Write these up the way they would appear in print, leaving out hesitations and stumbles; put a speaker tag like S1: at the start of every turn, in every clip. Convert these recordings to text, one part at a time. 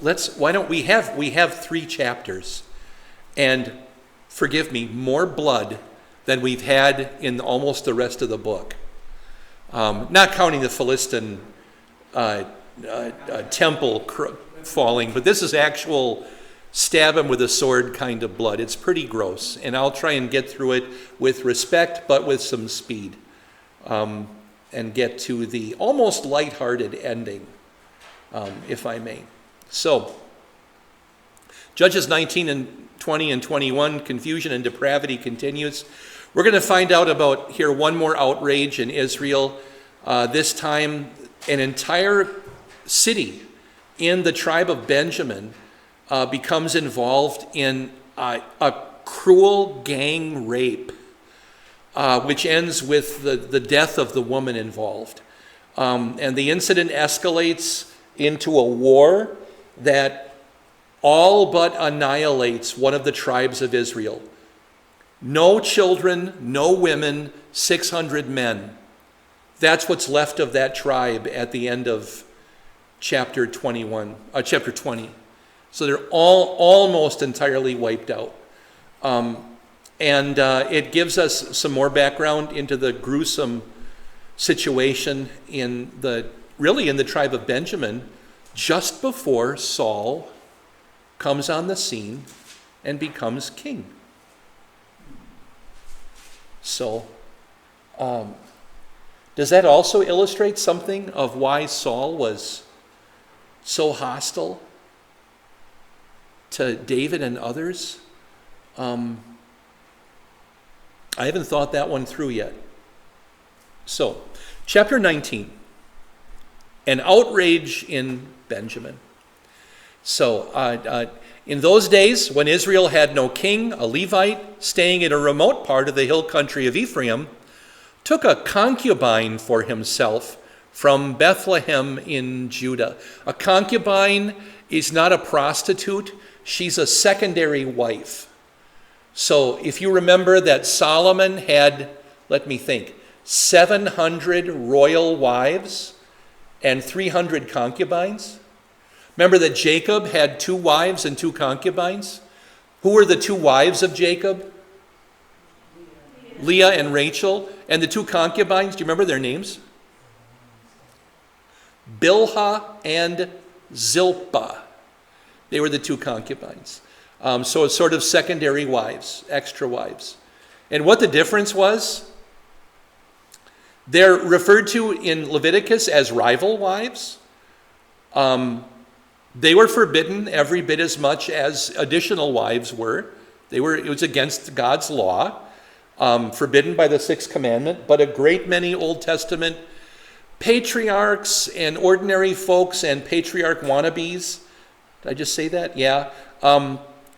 S1: why don't we have 3 chapters, and forgive me, more blood than we've had in almost the rest of the book. Not counting the Philistine temple falling, but this is actual stab him with a sword kind of blood. It's pretty gross, and I'll try and get through it with respect, but with some speed, and get to the almost lighthearted ending, if I may. So, Judges 19 and 20 and 21, confusion and depravity continues. We're going to find out about here one more outrage in Israel. This time, an entire city in the tribe of Benjamin becomes involved in a cruel gang rape, which ends with the death of the woman involved. And the incident escalates into a war that all but annihilates one of the tribes of Israel. No children, no women, 600 men. That's what's left of that tribe at the end of chapter 20. So they're all almost entirely wiped out. And it gives us some more background into the gruesome situation in the tribe of Benjamin just before Saul comes on the scene and becomes king. So, does that also illustrate something of why Saul was so hostile to David and others? I haven't thought that one through yet. So, chapter 19, an outrage in Benjamin. So, in those days, when Israel had no king, a Levite, staying in a remote part of the hill country of Ephraim, took a concubine for himself from Bethlehem in Judah. A concubine is not a prostitute. She's a secondary wife. So if you remember that Solomon had, 700 royal wives and 300 concubines. Remember that Jacob had 2 wives and 2 concubines? Who were the 2 wives of Jacob? Leah and Rachel. And the 2 concubines, do you remember their names? Bilhah and Zilpah. They were the 2 concubines. So it's sort of secondary wives, extra wives. And what the difference was, they're referred to in Leviticus as rival wives. They were forbidden every bit as much as additional wives were. It was against God's law, forbidden by the 6th commandment, but a great many Old Testament patriarchs and ordinary folks and patriarch wannabes, did I just say that? Yeah.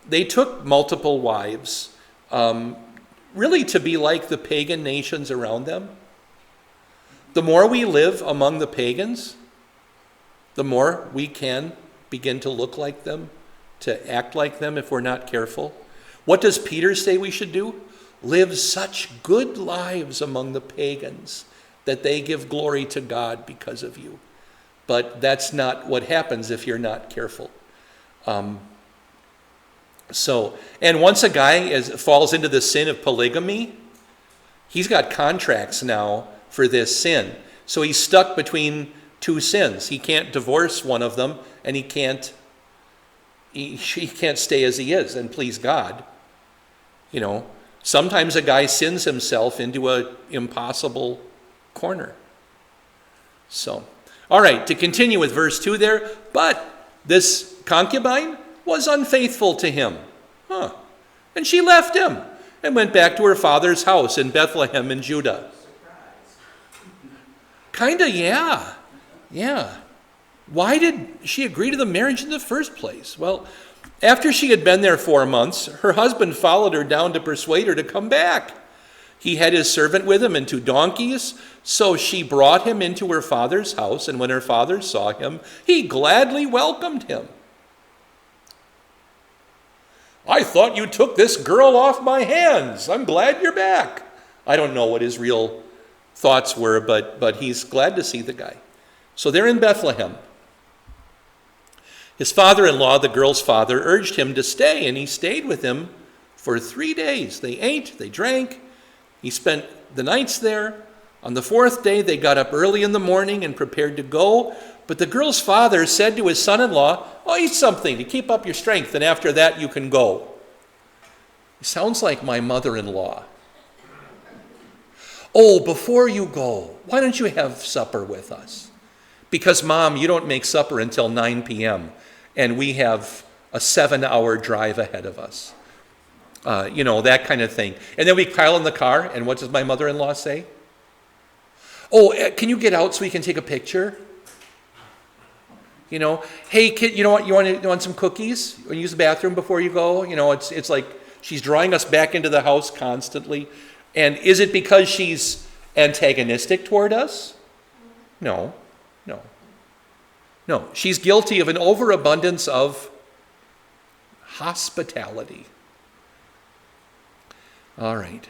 S1: They took multiple wives, really to be like the pagan nations around them. The more we live among the pagans, the more we can begin to look like them, to act like them if we're not careful. What does Peter say we should do? Live such good lives among the pagans that they give glory to God because of you. But that's not what happens if you're not careful. And once a guy falls into the sin of polygamy, he's got contracts now for this sin. So he's stuck between 2 sins. He can't divorce one of them, and he can't stay as he is and please God. You know, sometimes a guy sins himself into an impossible corner. So, all right, to continue with verse 2 there, but this concubine was unfaithful to him. And she left him and went back to her father's house in Bethlehem in Judah. Kinda, yeah. Yeah. Why did she agree to the marriage in the first place? Well, after she had been there 4 months, her husband followed her down to persuade her to come back. He had his servant with him and 2 donkeys, so she brought him into her father's house, and when her father saw him, he gladly welcomed him. I thought you took this girl off my hands. I'm glad you're back. I don't know what his real thoughts were, but he's glad to see the guy. So they're in Bethlehem. His father-in-law, the girl's father, urged him to stay, and he stayed with him for 3 days. They ate, they drank. He spent the nights there. On the 4th day, they got up early in the morning and prepared to go. But the girl's father said to his son-in-law, "Oh, eat something to keep up your strength, and after that you can go." He sounds like my mother-in-law. "Oh, before you go, why don't you have supper with us? Because, Mom, you don't make supper until 9 p.m., and we have a 7-hour drive ahead of us." That kind of thing. And then we pile in the car, and what does my mother-in-law say? "Oh, can you get out so we can take a picture? Hey, kid, you know what? You want some cookies? You want to use the bathroom before you go?" It's like she's drawing us back into the house constantly. And is it because she's antagonistic toward us? No. She's guilty of an overabundance of hospitality. All right.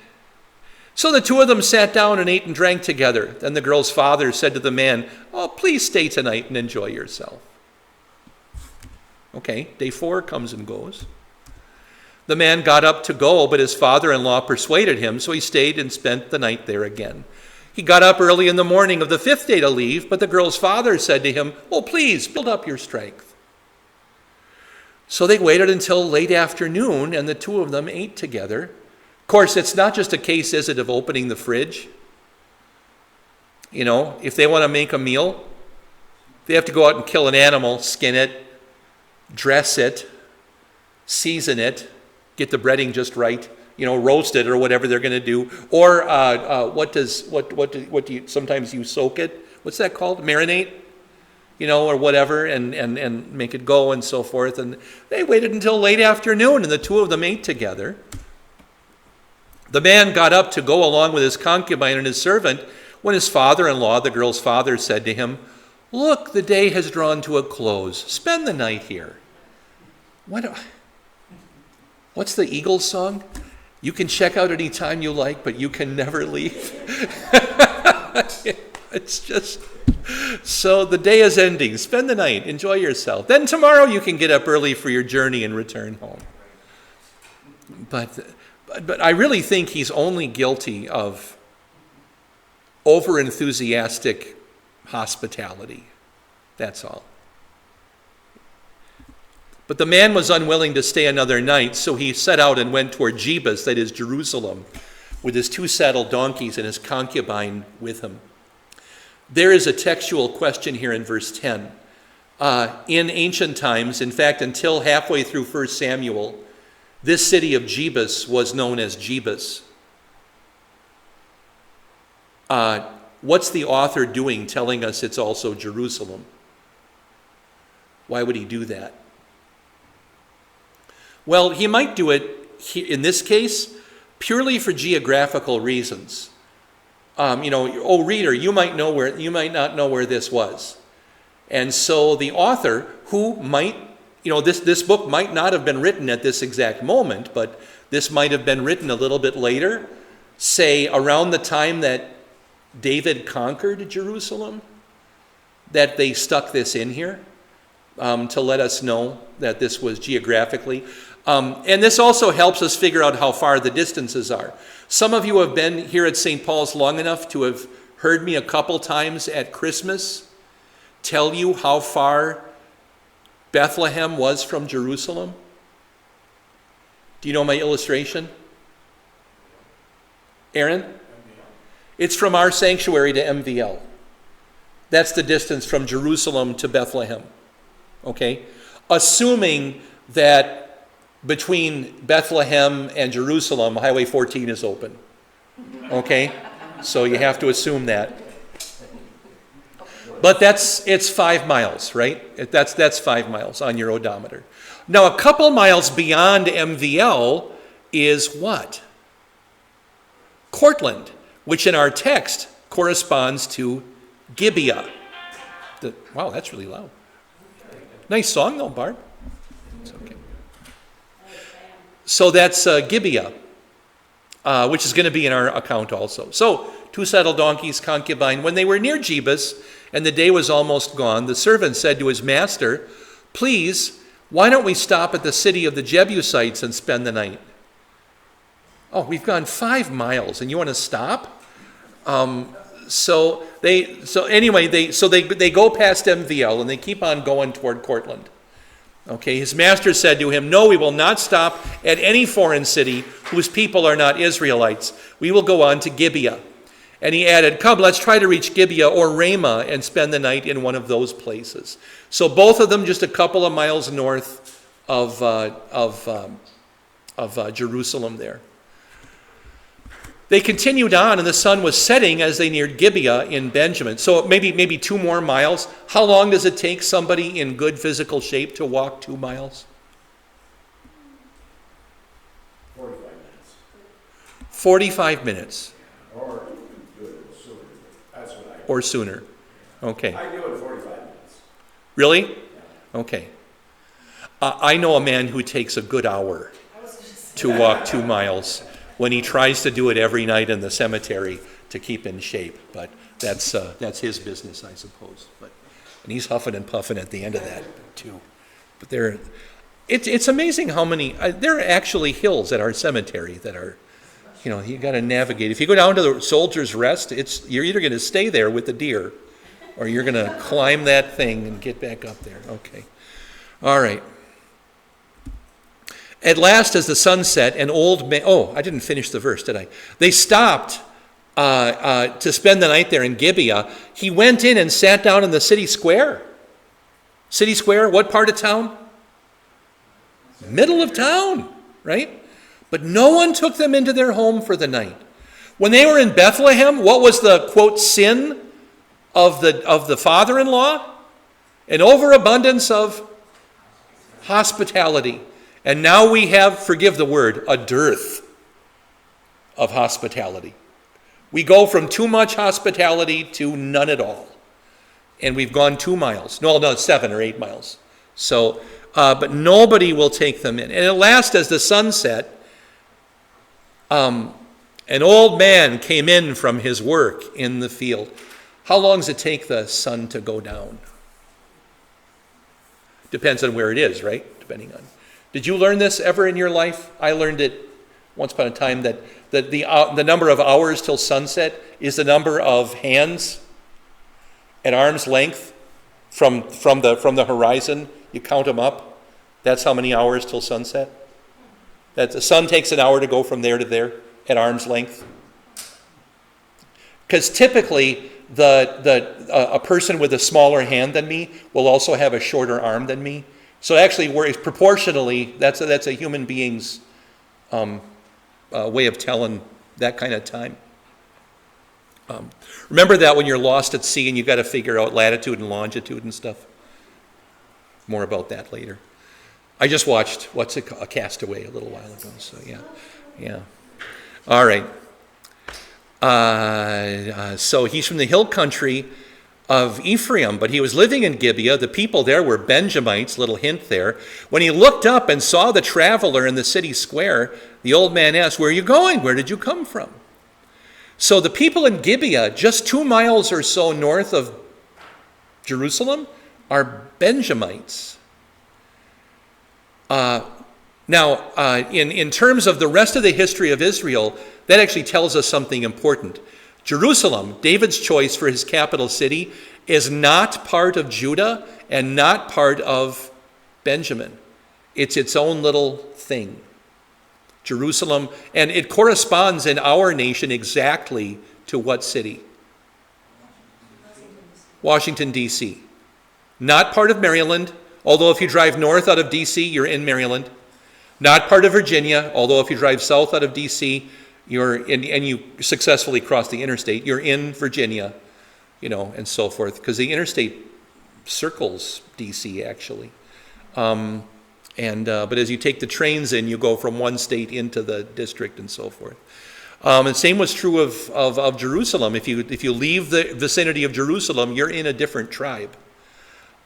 S1: So the two of them sat down and ate and drank together. Then the girl's father said to the man, "Oh, please stay tonight and enjoy yourself." Okay, day 4 comes and goes. The man got up to go, but his father-in-law persuaded him, so he stayed and spent the night there again. He got up early in the morning of the 5th day to leave, but the girl's father said to him, "Oh, please, build up your strength." So they waited until late afternoon, and the two of them ate together. Of course, it's not just a case, is it, of opening the fridge? If they want to make a meal, they have to go out and kill an animal, skin it, dress it, season it, get the breading just right, roast it or whatever they're going to do. Or what do you sometimes you soak it? What's that called? Marinate, or whatever, and make it go and so forth. And they waited until late afternoon, and the two of them ate together. The man got up to go along with his concubine and his servant when his father-in-law, the girl's father, said to him, "Look, the day has drawn to a close. Spend the night here." What's the Eagles song? "You can check out any time you like, but you can never leave." It's just, so the day is ending. Spend the night. Enjoy yourself. Then tomorrow you can get up early for your journey and return home. But I really think he's only guilty of over-enthusiastic hospitality. That's all. But the man was unwilling to stay another night, so he set out and went toward Jebus, that is Jerusalem, with his 2 saddled donkeys and his concubine with him. There is a textual question here in verse 10. In ancient times, in fact, until halfway through 1 Samuel, this city of Jebus was known as Jebus. What's the author doing telling us it's also Jerusalem? Why would he do that? Well, he might do it, in this case, purely for geographical reasons. Reader, you might not know where this was. And so the author, who might, this book might not have been written at this exact moment, but this might have been written a little bit later, say around the time that David conquered Jerusalem, that they stuck this in here to let us know that this was geographically. And this also helps us figure out how far the distances are. Some of you have been here at St. Paul's long enough to have heard me a couple times at Christmas tell you how far Bethlehem was from Jerusalem. Do you know my illustration? Aaron? It's from our sanctuary to MVL. That's the distance from Jerusalem to Bethlehem. Okay? Assuming that between Bethlehem and Jerusalem, Highway 14 is open. Okay? So you have to assume that. But it's 5 miles, right? That's 5 miles on your odometer. Now, a couple miles beyond MVL is what? Cortland, which in our text corresponds to Gibeah. Wow, that's really loud. Nice song though, Barb. It's okay. So that's Gibeah, which is going to be in our account also. So 2 saddled donkeys, concubine. When they were near Jebus and the day was almost gone, the servant said to his master, Please, why don't we stop at the city of the Jebusites and spend the night? Oh, we've gone 5 miles and you want to stop? So they go past MVL and they keep on going toward Cortland. Okay, his master said to him, "No, we will not stop at any foreign city whose people are not Israelites. We will go on to Gibeah." And he added, "Come, let's try to reach Gibeah or Ramah and spend the night in one of those places." So both of them just a couple of miles north of Jerusalem there. They continued on, and the sun was setting as they neared Gibeah in Benjamin. So maybe 2 more miles. How long does it take somebody in good physical shape to walk 2 miles?
S2: 45 minutes.
S1: 45 minutes.
S2: Or do it sooner. That's what I do.
S1: Or sooner. Okay.
S2: I do it in 45 minutes.
S1: Really?
S2: Yeah.
S1: Okay. I know a man who takes a good hour to walk 2 miles when he tries to do it every night in the cemetery to keep in shape. But that's his business, I suppose. And he's huffing and puffing at the end of that too. But it's amazing how many. There are actually hills at our cemetery that are, you got to navigate. If you go down to the Soldier's Rest, you're either going to stay there with the deer, or you're going to climb that thing and get back up there. Okay, all right. At last, as the sun set, an old man... Oh, I didn't finish the verse, did I? They stopped to spend the night there in Gibeah. He went in and sat down in the city square. City square, what part of town? Middle of town, right? But no one took them into their home for the night. When they were in Bethlehem, what was the, quote, sin of the father-in-law? An overabundance of hospitality. And now we have, forgive the word, a dearth of hospitality. We go from too much hospitality to none at all. And we've gone 2 miles. No, 7 or 8 miles. So, but nobody will take them in. And at last, as the sun set, an old man came in from his work in the field. How long does it take the sun to go down? Depends on where it is, right? Depending on. Did you learn this ever in your life? I learned it once upon a time that the number of hours till sunset is the number of hands at arm's length from the horizon. You count them up. That's how many hours till sunset. That the sun takes an hour to go from there to there at arm's length. Because typically a person with a smaller hand than me will also have a shorter arm than me. So actually, proportionally, that's a human being's way of telling that kind of time. Remember that when you're lost at sea and you've got to figure out latitude and longitude and stuff? More about that later. I just watched, a Castaway a little while ago, so yeah. All right. So he's from the hill country of Ephraim, but he was living in Gibeah. The people there were Benjamites, little hint there. When he looked up and saw the traveler in the city square, the old man asked, "Where are you going? Where did you come from?" So the people in Gibeah, just 2 miles or so north of Jerusalem, are Benjamites. In terms of the rest of the history of Israel, that actually tells us something important. Jerusalem, David's choice for his capital city, is not part of Judah and not part of Benjamin. It's its own little thing. Jerusalem, and it corresponds in our nation exactly to what city? Washington, D.C. Not part of Maryland, although if you drive north out of D.C., you're in Maryland. Not part of Virginia, although if you drive south out of D.C., you're in, and you successfully cross the interstate, you're in Virginia, and so forth, because the interstate circles D.C. actually. But as you take the trains in, you go from one state into the district and so forth. And same was true of Jerusalem. If you leave the vicinity of Jerusalem, you're in a different tribe.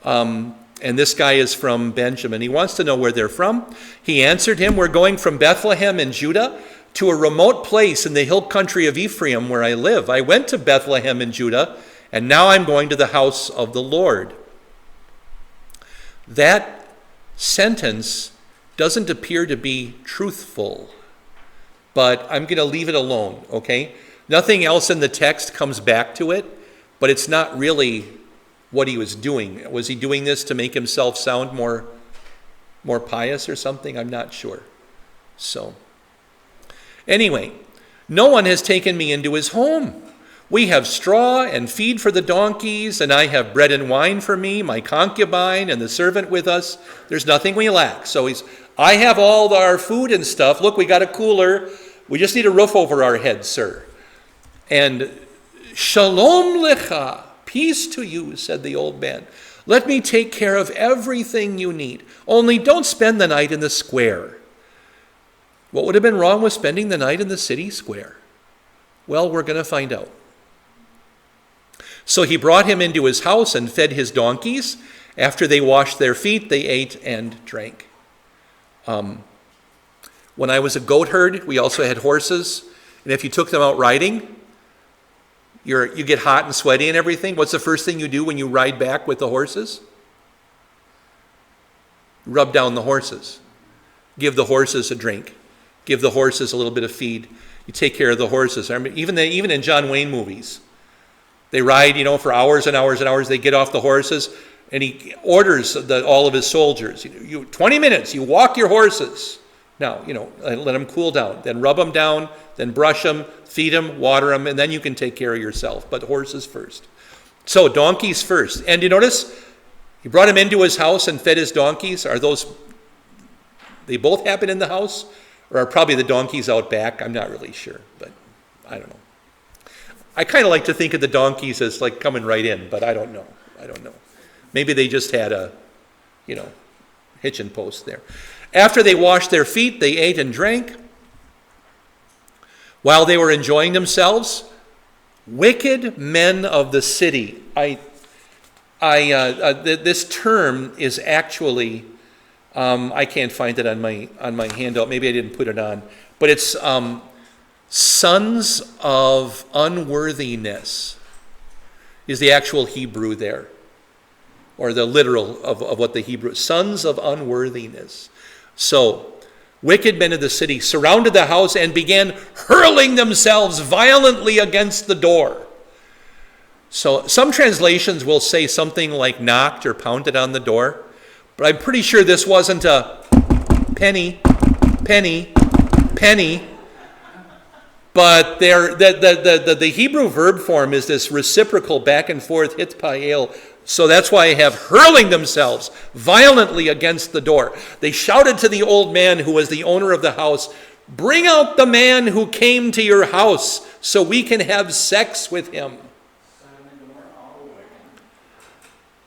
S1: And this guy is from Benjamin. He wants to know where they're from. He answered him, "We're going from Bethlehem in Judah to a remote place in the hill country of Ephraim where I live. I went to Bethlehem in Judah, and now I'm going to the house of the Lord." That sentence doesn't appear to be truthful, but I'm going to leave it alone, okay? Nothing else in the text comes back to it, but it's not really what he was doing. Was he doing this to make himself sound more pious or something? I'm not sure. So, anyway, no one has taken me into his home. We have straw and feed for the donkeys, and I have bread and wine for me, my concubine, and the servant with us. There's nothing we lack. So I have all our food and stuff. Look, we got a cooler. We just need a roof over our heads, sir. And shalom lecha, peace to you, said the old man. Let me take care of everything you need. Only don't spend the night in the square. What would have been wrong with spending the night in the city square? Well, we're going to find out. So he brought him into his house and fed his donkeys. After they washed their feet, they ate and drank. When I was a goat herd, we also had horses. And if you took them out riding, you get hot and sweaty and everything. What's the first thing you do when you ride back with the horses? Rub down the horses. Give the horses a drink. Give the horses a little bit of feed. You take care of the horses. I mean, even in John Wayne movies, they ride, for hours and hours and hours. They get off the horses, and he orders all of his soldiers, 20 minutes, you walk your horses. Now, let them cool down. Then rub them down, then brush them, feed them, water them, and then you can take care of yourself. But horses first. So donkeys first. And you notice, he brought him into his house and fed his donkeys. They both happen in the house? Or are probably the donkeys out back? I'm not really sure, but I don't know. I kind of like to think of the donkeys as like coming right in, but I don't know. Maybe they just had a, hitching post there. After they washed their feet, they ate and drank. While they were enjoying themselves, wicked men of the city. This term is actually, I can't find it on my handout. Maybe I didn't put it on, but it's sons of unworthiness is the actual Hebrew there, or the literal of what the Hebrew, sons of unworthiness. So, wicked men of the city surrounded the house and began hurling themselves violently against the door. So, some translations will say something like knocked or pounded on the door, but I'm pretty sure this wasn't a penny, penny, penny. But the Hebrew verb form is this reciprocal back and forth hitpael. So that's why I have hurling themselves violently against the door. They shouted to the old man who was the owner of the house, "Bring out the man who came to your house so we can have sex with him."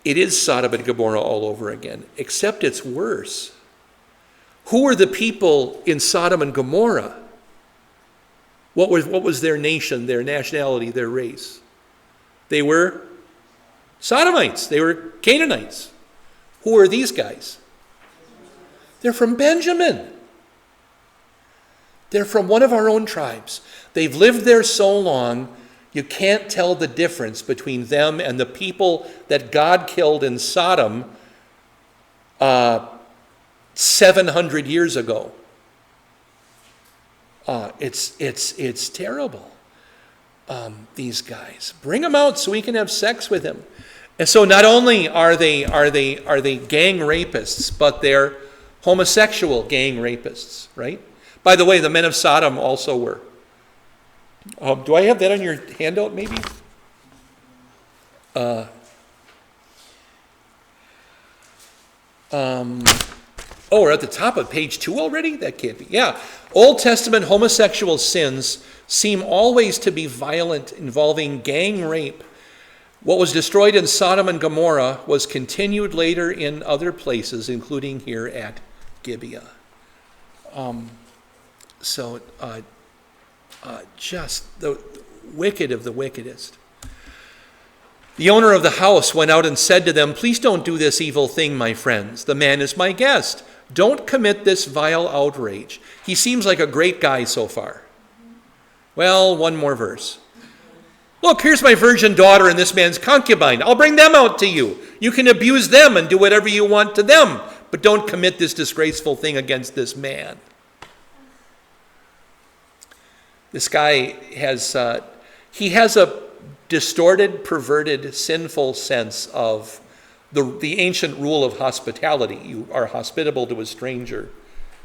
S1: It is Sodom and Gomorrah all over again, except it's worse. Who were the people in Sodom and Gomorrah? What was their nation, their nationality, their race? They were Sodomites. They were Canaanites. Who are these guys? They're from Benjamin. They're from one of our own tribes. They've lived there so long, you can't tell the difference between them and the people that God killed in Sodom 700 years ago. It's terrible. These guys, bring them out so we can have sex with him. And so not only are they gang rapists, but they're homosexual gang rapists, right? By the way, the men of Sodom also were. Do I have that on your handout, maybe? We're at the top of page 2 already? That can't be. Yeah. Old Testament homosexual sins seem always to be violent, involving gang rape. What was destroyed in Sodom and Gomorrah was continued later in other places, including here at Gibeah. Just the wicked of the wickedest. The owner of the house went out and said to them, "Please don't do this evil thing, my friends. The man is my guest. Don't commit this vile outrage. He seems like a great guy so far." Well, one more verse. Look, here's my virgin daughter and this man's concubine. I'll bring them out to you. You can abuse them and do whatever you want to them, but don't commit this disgraceful thing against this man. This guy has, he has a distorted, perverted, sinful sense of the ancient rule of hospitality. You are hospitable to a stranger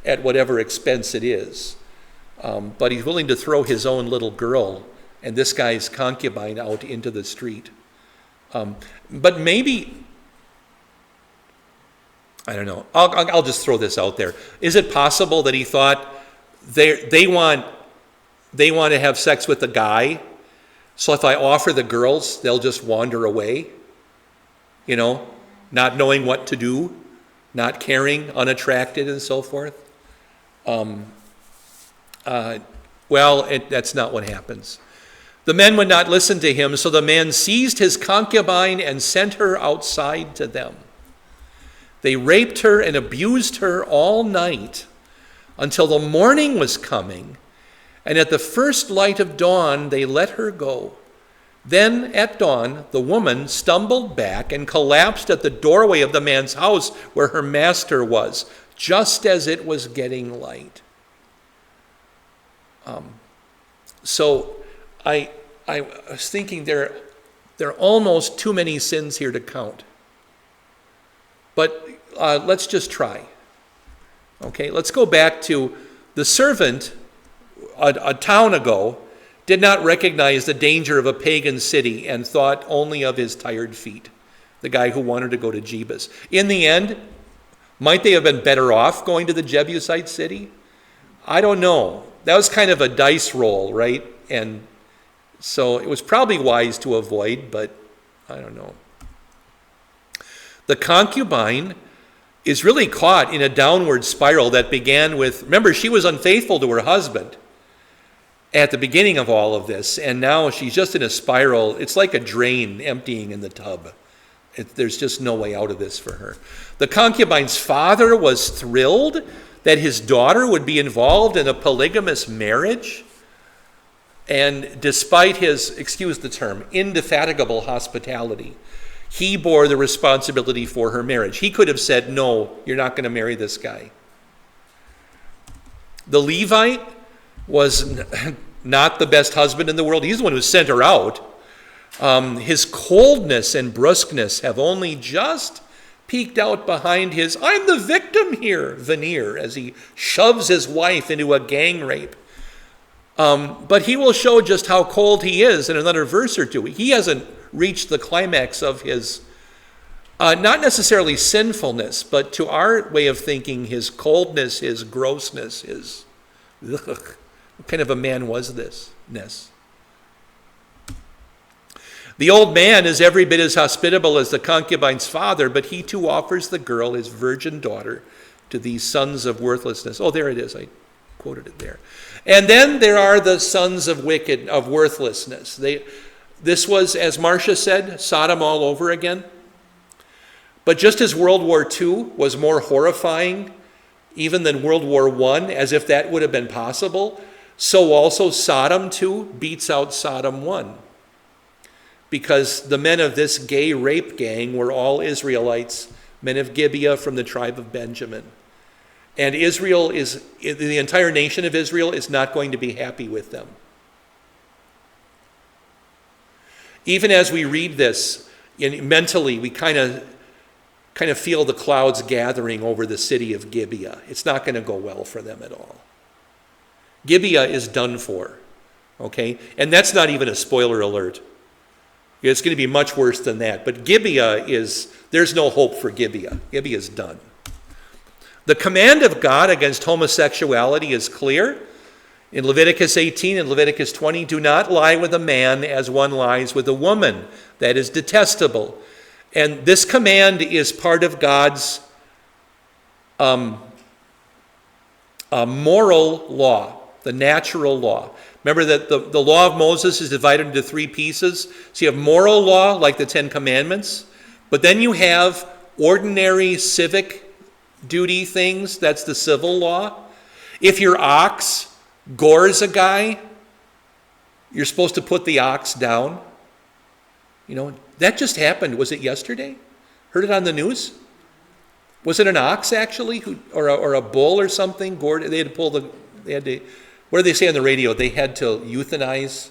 S1: at whatever expense it is. But he's willing to throw his own little girl and this guy's concubine out into the street. But maybe, I don't know, I'll just throw this out there. Is it possible that he thought they want to have sex with the guy, so if I offer the girls, they'll just wander away? You know, not knowing what to do, not caring, unattracted, and so forth. That's not what happens. The men would not listen to him, so the man seized his concubine and sent her outside to them. They raped her and abused her all night until the morning was coming, and at the first light of dawn they let her go. Then at dawn the woman stumbled back and collapsed at the doorway of the man's house where her master was, just as it was getting light. So I was thinking there are almost too many sins here to count. But let's just try. Okay, let's go back to the servant a town ago did not recognize the danger of a pagan city and thought only of his tired feet, the guy who wanted to go to Jebus. In the end, might they have been better off going to the Jebusite city? I don't know. That was kind of a dice roll, right? And so it was probably wise to avoid, but I don't know. The concubine is really caught in a downward spiral that began with, remember, she was unfaithful to her husband at the beginning of all of this, and now she's just in a spiral. It's like a drain emptying in the tub. There's just no way out of this for her. The concubine's father was thrilled that his daughter would be involved in a polygamous marriage, and despite his, excuse the term, indefatigable hospitality, he bore the responsibility for her marriage. He could have said, no, you're not going to marry this guy. The Levite was not the best husband in the world. He's the one who sent her out. His coldness and brusqueness have only just peeked out behind his "I'm the victim here" veneer as he shoves his wife into a gang rape. But he will show just how cold he is in another verse or two. He hasn't reached the climax of his, not necessarily sinfulness, but to our way of thinking, his coldness, his grossness, his, ugh, what kind of a man was this? The old man is every bit as hospitable as the concubine's father, but he too offers the girl, his virgin daughter, to these sons of worthlessness. Oh, there it is. I quoted it there. And then there are the sons of worthlessness. This was, as Marcia said, Sodom all over again. But just as World War II was more horrifying even than World War I, as if that would have been possible, so also Sodom too beats out Sodom I. Because the men of this gay rape gang were all Israelites, men of Gibeah from the tribe of Benjamin. And Israel the entire nation of Israel is not going to be happy with them. Even as we read this, mentally we kind of feel the clouds gathering over the city of Gibeah. It's not going to go well for them at all. Gibeah is done for, okay? And that's not even a spoiler alert. It's going to be much worse than that. But there's no hope for Gibeah. Gibeah is done. The command of God against homosexuality is clear. In Leviticus 18 and Leviticus 20, do not lie with a man as one lies with a woman. That is detestable. And this command is part of God's moral law, the natural law. Remember that the law of Moses is divided into three pieces. So you have moral law, like the Ten Commandments, but then you have ordinary civic duty things. That's the civil law. If your ox gores a guy, You're supposed to put the ox down. You know, that just happened. Was it yesterday? Heard it on the news? Was it an ox actually, or a bull or something? They had to pull what did they say on the radio? They had to euthanize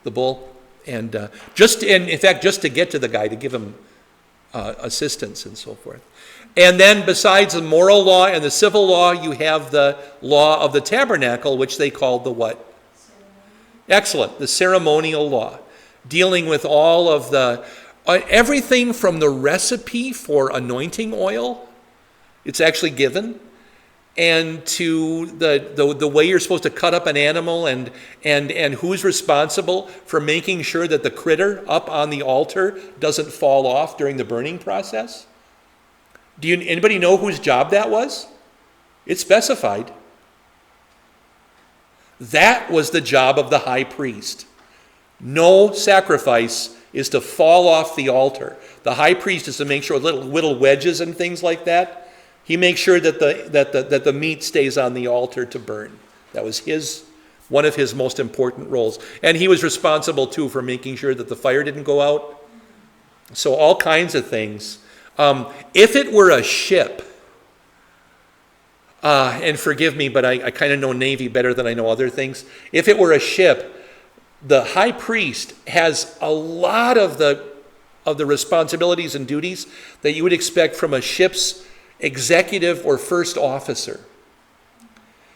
S1: the bull, and in fact, just to get to the guy, to give him assistance and so forth. And then besides the moral law and the civil law, you have the law of the tabernacle, which they called the what? Excellent, the ceremonial law, dealing with all of the everything from the recipe for anointing oil, it's actually given, and to the way you're supposed to cut up an animal, and who's responsible for making sure that the critter up on the altar doesn't fall off during the burning process. Anybody know whose job that was? It's specified. That was the job of the high priest. No sacrifice is to fall off the altar. The high priest is to make sure little wedges and things like that. He makes sure that the meat stays on the altar to burn. That was one of his most important roles. And he was responsible too for making sure that the fire didn't go out. So all kinds of things. If it were a ship, and forgive me, but I kind of know Navy better than I know other things. If it were a ship, the high priest has a lot of the responsibilities and duties that you would expect from a ship's executive or first officer.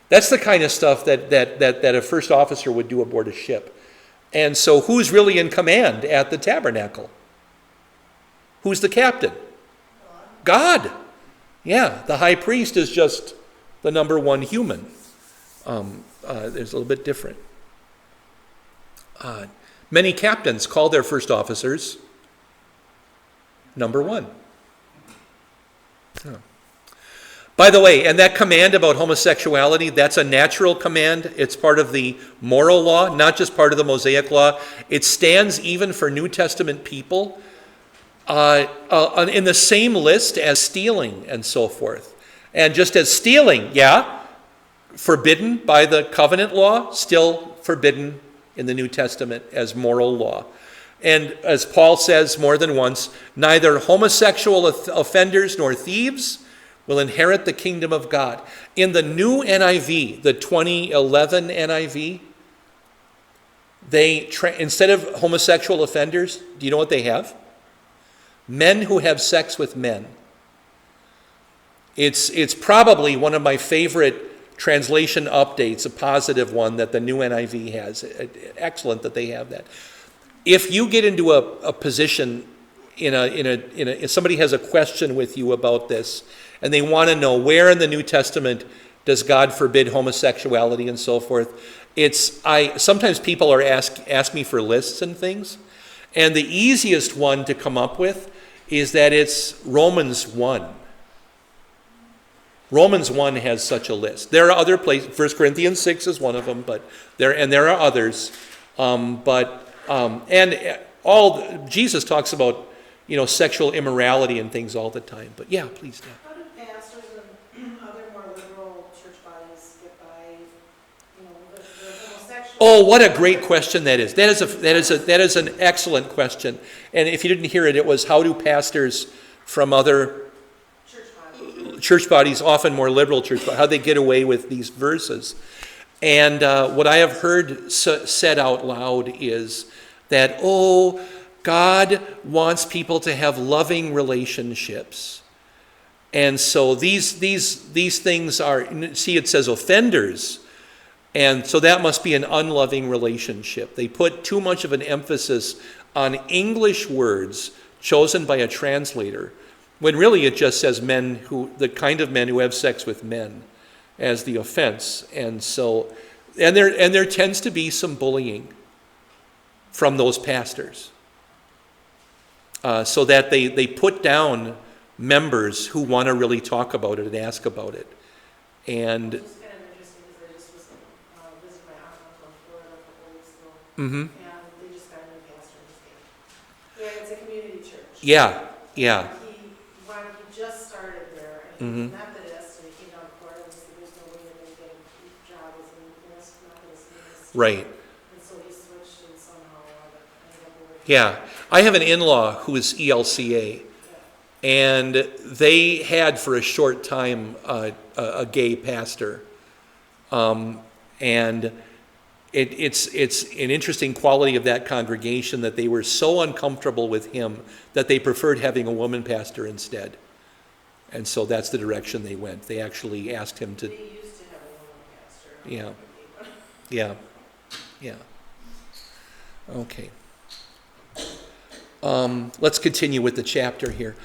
S1: That's the kind of stuff that a first officer would do aboard a ship. And so who's really in command at the tabernacle? Who's the captain? God. Yeah, the high priest is just the number one human. There's a little bit different. Many captains call their first officers number one. By the way, and that command about homosexuality, that's a natural command. It's part of the moral law, not just part of the Mosaic law. It stands even for New Testament people in the same list as stealing and so forth. And just as stealing, forbidden by the covenant law, still forbidden in the New Testament as moral law. And as Paul says more than once, neither homosexual offenders nor thieves will inherit the kingdom of God. In the new NIV, the 2011 NIV, instead of homosexual offenders, do you know what they have? Men who have sex with men. It's probably one of my favorite translation updates, a positive one that the new NIV has. Excellent that they have that. If you get into a position if somebody has a question with you about this, and they want to know where in the New Testament does God forbid homosexuality and so forth, sometimes people are ask me for lists and things, and the easiest one to come up with is that it's Romans 1. Romans 1 has such a list. There are other places. 1 Corinthians 6 is one of them, but there are others. Jesus talks about sexual immorality and things all the time. But yeah, please, Dan.
S3: How do pastors and other more liberal church bodies get by, the homosexual?
S1: Oh, what a great question that is. That is an excellent question. And if you didn't hear it, it was how do pastors from other church bodies, often more liberal church bodies, how they get away with these verses. And what I have heard said out loud is that, God wants people to have loving relationships. And so these things are, see, it says offenders. And so that must be an unloving relationship. They put too much of an emphasis on English words chosen by a translator, when really it just says the kind of men who have sex with men as the offense. And so, and there tends to be some bullying from those pastors. So that they put down members who want to really talk about it and ask about it. And
S3: It's kind of interesting because I just was visiting my aunt in Florida a couple weeks ago,
S1: mm-hmm.
S3: and they just got a new pastor in the state. And it's a community church.
S1: Yeah.
S3: He just started there, and he was Methodist, and he came down to Florida and said there's no way that they get a job as a Methodist.
S1: Right. Yeah. I have an in-law who is ELCA, and they had for a short time a gay pastor. And it's an interesting quality of that congregation that they were so uncomfortable with him that they preferred having a woman pastor instead. And so that's the direction they went. They actually asked him to.
S3: They used to have a woman pastor.
S1: Yeah. Yeah. Yeah. Okay. Let's continue with the chapter here.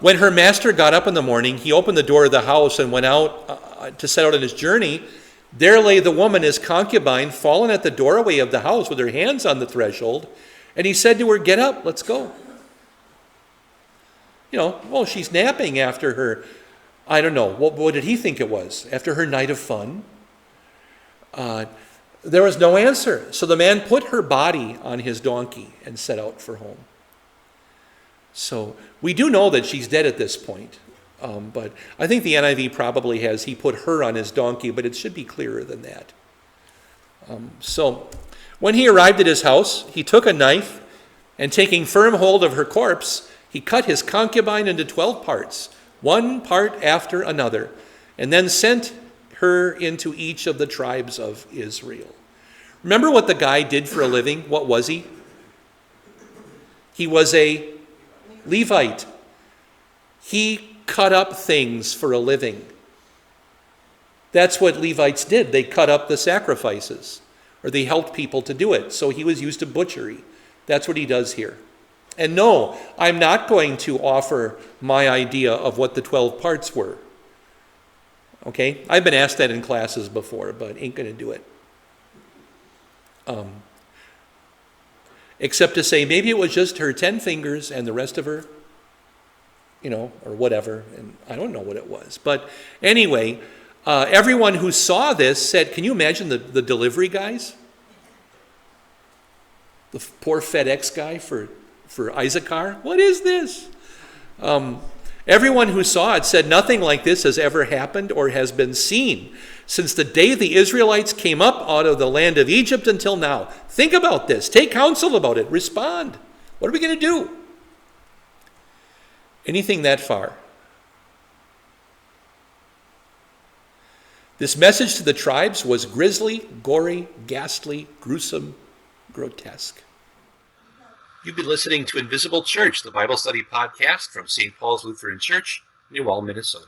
S1: When her master got up in the morning, he opened the door of the house and went out to set out on his journey. There lay the woman, his concubine, fallen at the doorway of the house with her hands on the threshold. And he said to her, "Get up, let's go." She's napping after her, I don't know, what did he think it was? After her night of fun? There was no answer. So the man put her body on his donkey and set out for home. So we do know that she's dead at this point. But I think the NIV probably has, he put her on his donkey, but it should be clearer than that. So when he arrived at his house, he took a knife, and taking firm hold of her corpse, he cut his concubine into 12 parts, one part after another, and then sent her into each of the tribes of Israel. Remember what the guy did for a living? What was he? He was a Levite. He cut up things for a living. That's what Levites did. They cut up the sacrifices, or they helped people to do it. So he was used to butchery. That's what he does here. And no, I'm not going to offer my idea of what the 12 parts were. Okay? I've been asked that in classes before, but ain't going to do it. Except to say maybe it was just her 10 fingers and the rest of her, or whatever. And I don't know what it was. But anyway, everyone who saw this said, can you imagine the delivery guys? The poor FedEx guy for Issachar? What is this? Everyone who saw it said nothing like this has ever happened or has been seen since the day the Israelites came up out of the land of Egypt until now. Think about this. Take counsel about it. Respond. What are we going to do? Anything that far? This message to the tribes was grisly, gory, ghastly, gruesome, grotesque. You've been listening to Invisible Church, the Bible study podcast from St. Paul's Lutheran Church, New Ulm, Minnesota.